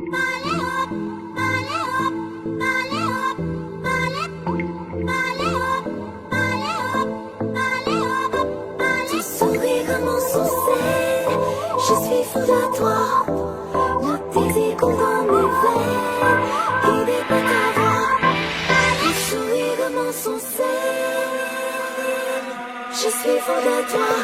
Ton sourire m'ensorcelle, je suis fou de toi. Le désir coule dans mes veines, guidé par ta voix. Ton sourire m'ensorcelle, je suis fou de toi.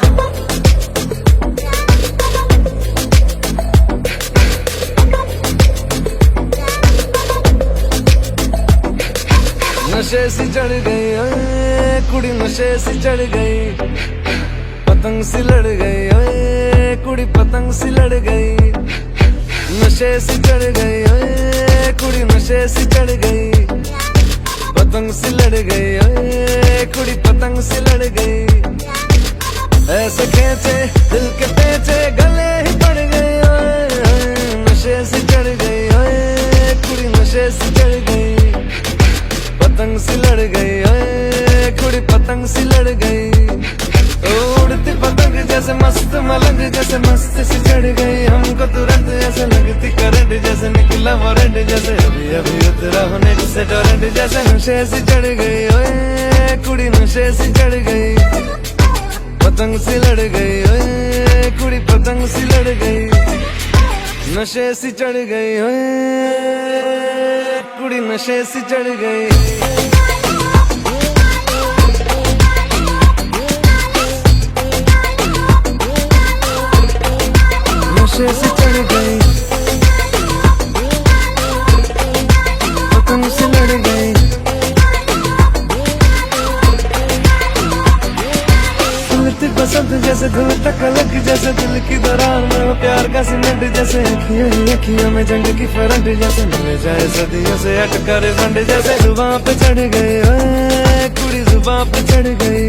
नशे सी चढ़ गई ओए कुड़ी, नशे सी चढ़ गई, पतंग सी लड़ गई ओए कुड़ी, पतंग सी लड़ गई। नशे सी चढ़ गई ओए कुड़ी, नशे सी चढ़ गई, पतंग सी लड़ गई ओए कुड़ी, पतंग सी लड़ गई। ऐसे खेचे दिल के पेचे गले ही पड़ गए ओए, नशे सी चढ़ गई ओए कुड़ी, नशे सी चढ़ गई, पतंग सी लड़ गई ओए कुड़ी, पतंग सी लड़ गई। उड़ती पतंग जैसे मस्त मलंग, जैसे मस्त सी चढ़ गई हमको तुरंत, ऐसे लगती करंट, जैसे निकला वारंट, जैसे अभी अभी उतरा होने से टोरेंट, जैसे नशे सी चढ़ गई ओए कुड़ी, नशे सी चढ़ गई, पतंग सी लड़ गई ओए कुड़ी, पतंग सी लड़ गई। नशे सी चढ़ गई ओए कुड़ी, नशे सी चढ़ गई। नशे सी चढ़ गई, पतंग सी लड़ गई। उड़ती पसंद जैसे धूल तक अलग, जैसे दिल की दरार में वो प्यार का सीमेंट, जैसे अखियों ही अखियों में जंग की फरंट, जैसे मिल जाए सदियों से अटका रे बंड, जैसे जुबां पे चढ़ गई ओए कुड़ी, जुबां पे चढ़ गई,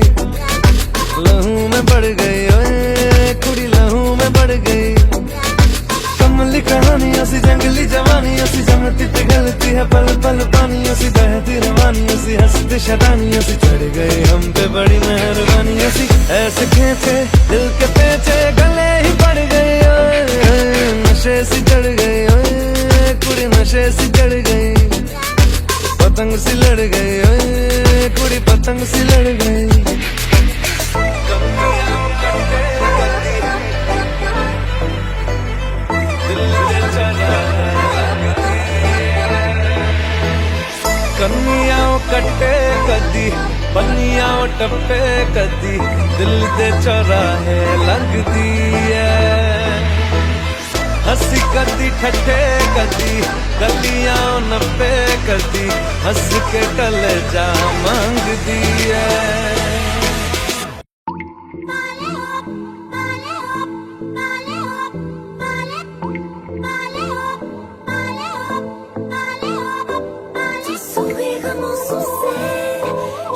लहू में बढ़ गई ओए कुड़ी, लहू में बढ़ गई। कमली कहानियों सी जंगली जवानियों सी, जमती पिघलती है पल पल पानियों सी, बहती रवानियों सी, हंसती शैतानियों सी, चढ़ गई हम पे बड़ी मेहरबानियों सी। ऐसे खेचे दिल के पेचे गले ही पड़ गई ओए, नशे सी चढ़ गई ओए कुड़ी, नशे सी चढ़ गई, पतंग सी लड़ गई ओए कुड़ी, पतंग सी लड़ गई। कन्नियां कट्टे कदी, बनियां टप्पे कदी, दिल दे चौराहे लगदी है। हंसी कदी ठट्ठे कदी, गलियां नप्पे कदी, हंस के कलेजा मांगदी है।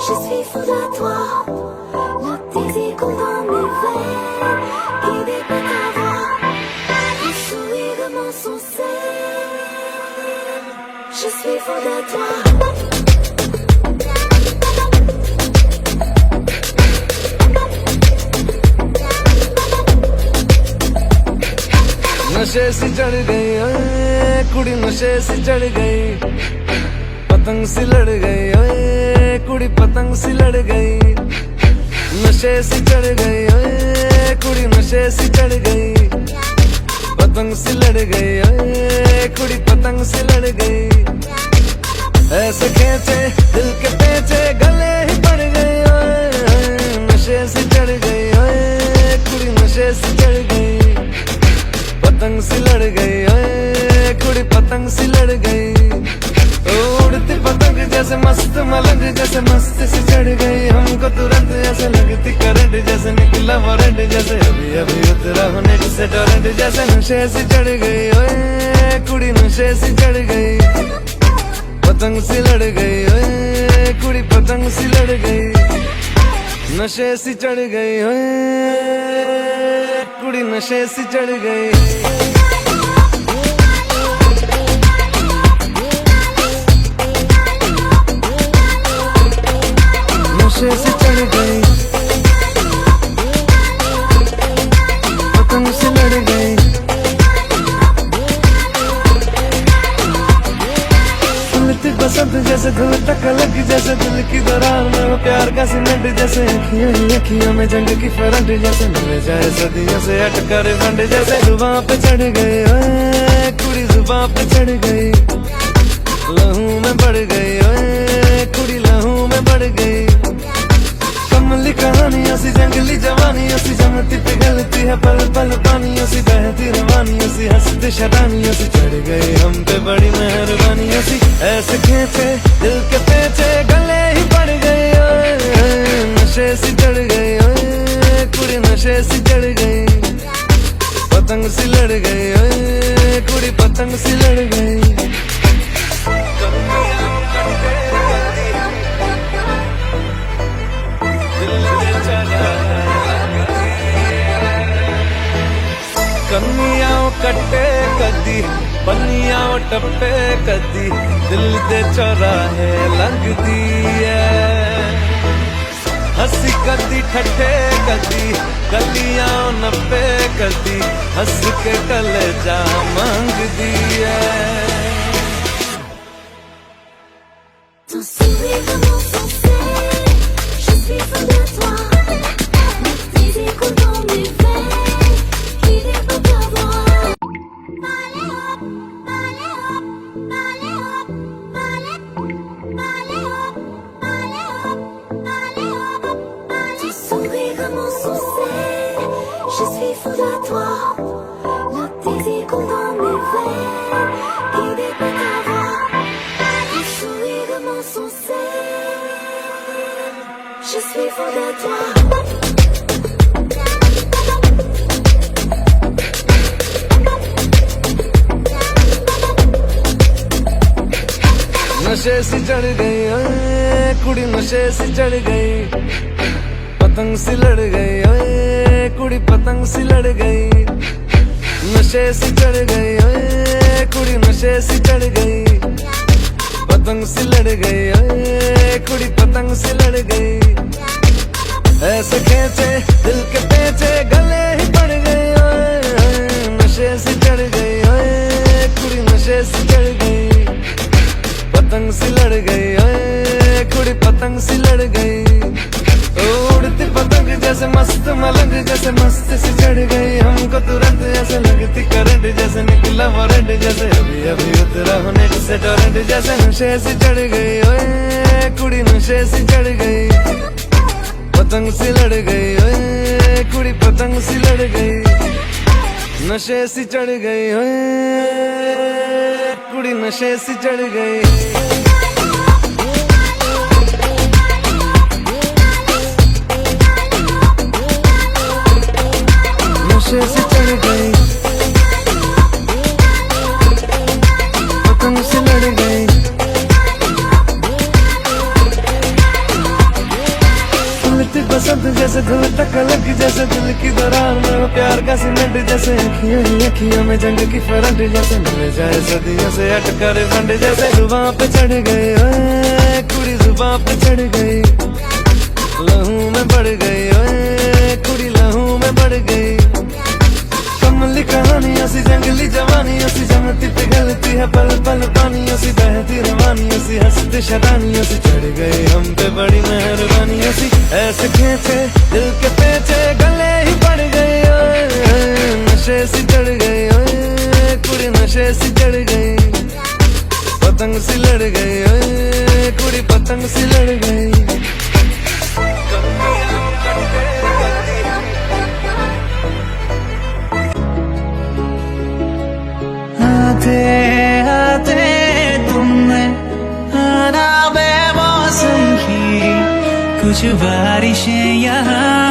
Je suis fou de toi, le désir coule dans mes veines, guidé par ta voix. Ton sourire m'ensorcelle, je suis fou de toi. नशे सी चढ़ गई ओए कुड़ी, नशे सी चढ़ गई, पतंग सी लड़ गई ओए कुड़ी, पतंग सी लड़ गई। नशे सी चढ़ गई ओए कुड़ी, नशे सी चढ़ गई, पतंग सी लड़ गई ओए कुड़ी, पतंग सी लड़ गई। ऐसे खेचे दिल के पेचे गले ही पड़ गई ओए, नशे सी चढ़ गई ओए कुड़ी, नशे सी चढ़ गई, पतंग सी लड़ गई ओए कुड़ी, पतंग सी लड़ गई। उड़ती पतंग जैसे मस्त मलंग, जैसे मस्त सी चढ़ गई हमको तुरंत, ऐसे लगती करंट, जैसे निकला वारंट, जैसे अभी अभी उतरा होने से टोरेंट, जैसे नशे सी चढ़ गई ओए कुड़ी, नशे सी चढ़ गई, पतंग सी लड़ गई ओए कुड़ी, पतंग सी लड़ गई। नशे सी चढ़ गई ओए कुड़ी, नशे सी चढ़ गई। नशे से चढ़ गई, पतंग से लड़ गई। बसंत जैसे धूल तक लगी, जैसे दिल की दरार में वो प्यार का सीमेंट, जैसे अखियों ही अखियों में जंग की फरंट, जैसे मिल जाए सदियों से अटकर फंड, जैसे जुबां पे चढ़ गई ओए कुड़ी, जुबां पे चढ़ गई, लहू में बढ़ गई ओए कुड़ी, लहू में बढ़ गई। कमली कहानियों सी जंगली जवानियों सी, जमती पिघलती है पल पल पानियों सी, बहती रवानियों सी, हंसती शरानियों सी, चढ़ गई हम पे बड़ी मेहरबानियों सी। ऐसे खेचे दिल के पेचे गले ही पड़ गई ओए, नशे सी चढ़ गई ओए कुड़ी, नशे सी चढ़ गई, पतंग सी लड़ गई ओए कुड़ी, पतंग सी लड़ गई। कन्नियां कट्टे कदी, पन्नियां टप्पे कदी, दिल दे चौराहे लगदी है। हंसी कदी ठट्ठे कदी, गलियां नप्पे कदी, हंस के कलेजा मांगदी है। Ton sourire comment sincère, je suis folle de toi. Tes échos dans mes veines, qui déportent ta voix. Ballet hop, ballet hop, ballet hop, ballet, ballet hop, ballet hop, ballet hop, ballet. Ton sourire comment sincère, je suis folle de toi. Tes échos dans mes veines, qui déportent ta voix. Je suis fou de toi. नशे सी चढ़ गई ओए कुड़ी, नशे सी चढ़ गई, पतंग सी लड़ गई ओए कुड़ी, पतंग सी लड़ गई। नशे सी चढ़ गई ओए कुड़ी, नशे सी चढ़ गई, पतंग सी लड़ गई ओए कुड़ी, पतंग सी लड़ गई। ऐसे खेचे दिल के पेचे गले ही पड़ गई ओए, नशे सी चढ़ गई ओए कुड़ी, नशे सी चढ़ गई, पतंग सी लड़ गई ओए कुड़ी, पतंग सी लड़ गई। उड़ती पतंग जैसे मस्त मलंग, जैसे मस्त सी चढ़ गई हमको तुरंत, जैसे लगती करंट, जैसे निकला वारंट, जैसे अभी अभी उतरा होने से टोरेंट, जैसे नशे सी चढ़ गई ओए कुड़ी, नशे सी चढ़ गई, पतंग सी लड़ गई ओए कुड़ी, पतंग सी लड़ गई। नशे सी चढ़ गई ओए कुड़ी, नशे सी चढ़ गई। नशे से चढ़ गई, पतंग से लड़ गई। उड़ती बसंत जैसे धूल तक लगी, जैसे दिल की दरार में वो प्यार का सीमेंट, जैसे अखियों ही अखियों में जंग की फरंट, जैसे मिल जाए सदियों से अटकर फंड, जैसे जुबां पे चढ़ गई ओए कुड़ी, जुबां पे चढ़ गई, लहू में बढ़ गई ओए कुड़ी, लहू में बढ़ गई। कमली कहानियों सी जंगली जवानियों सी, जमती पिघलती है पल पल पानियों सी, बहती रवानियों सी, हंसती शरानियों सी, चढ़ गई हम पे बड़ी मेहरबानियों सी। ऐसे खेचे दिल के पेचे गले ही पड़ गई ओए, नशे सी चढ़ गई ओए कुड़ी, नशे सी चढ़ गई, पतंग सी लड़ गई ओए कुड़ी, पतंग सी लड़ गई। आते आते तुमने आना बेमौसम की कुछ बारिशें यहाँ